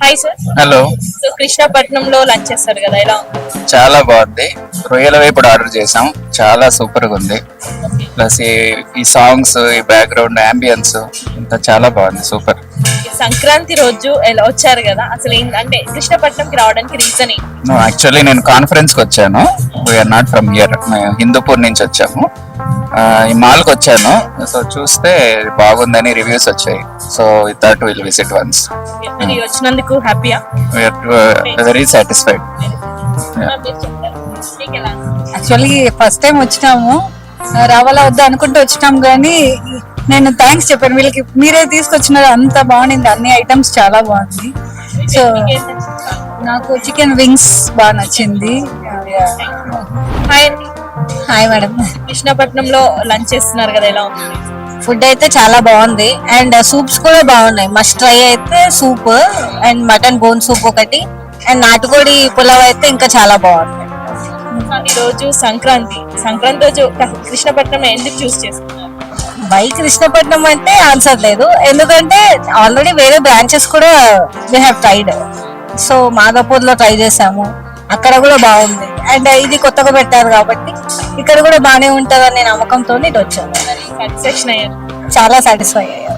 Hi sir. Hello. So కృష్ణపట్నంలో lunch చేస్తారు కదా, ఎలా ఉంది? చాలా బాగుంది. రొయ్యల వేపుడు ఆర్డర్ చేసాం, చాలా సూపర్ గా ఉంది. ప్లస్ ఈ సాంగ్స్, ఈ బ్యాక్గ్రౌండ్ అంబియన్స్ అంతా చాలా బాగుంది, సూపర్. సంక్రాంతి రోజు ఎలా వచ్చారు కదా, అసలు అంటే కృష్ణపట్నంకి రావడానికి రీజన్ ఏంటి? యాక్చువల్లీ నేను కాన్ఫరెన్స్ కి వచ్చాను. వీఆర్ నాట్ ఫ్రమ్ హియర్, మేము హిందూపూర్ నుంచి వచ్చాము. ఈ మాల్ కి వచ్చాను. సో చూస్తే బాగుందని రివ్యూస్ వచ్చాయి. So we thought will visit once. మీరు వచ్చినందుకు హ్యాపీయా? Very satisfied. Actually first time వచ్చినాము, రావాలా వద్దా అనుకుంటూ వచ్చినాం, కానీ నేను థ్యాంక్స్ చెప్పాను వీళ్ళకి, మీరే తీసుకొచ్చినారు, అంత బాగుంది, అన్ని ఐటమ్స్ చాలా బాగుంది. సో నాకు చికెన్ వింగ్స్ బాగా నచ్చింది. హాయ్. Hi madam. కృష్ణపట్నంలో లంచ్ చేస్తున్నారు కదా, ఎలా ఉంది? ఫుడ్ అయితే చాలా బాగుంది అండ్ సూప్స్ కూడా బాగున్నాయి. మస్ట్ ట్రై అయితే soup and mutton bone soup ఒకటి అండ్ నాటుకోడి పులావ్ అయితే ఇంకా చాలా బాగుంది. ఈ రోజు సంక్రాంతి రోజు కృష్ణపట్నం ఎందుకు చూస్ చేస్తున్నారు? బై కృష్ణపట్నం అంటే ఆన్సర్ లేదు, ఎందుకంటే ఆల్రెడీ వేరే బ్రాంచెస్ కూడా we have tried. So Madhapur లో ట్రై చేసాము, అక్కడ కూడా బాగుంది అండ్ ఇది కొత్తగా పెట్టారు కాబట్టి ఇక్కడ కూడా బాగానే ఉంటుందనే నమ్మకంతో ఇటు వచ్చాము. సాటిస్ఫాక్షన్ అయ్యారు? చాలా సాటిస్ఫై అయ్యారు.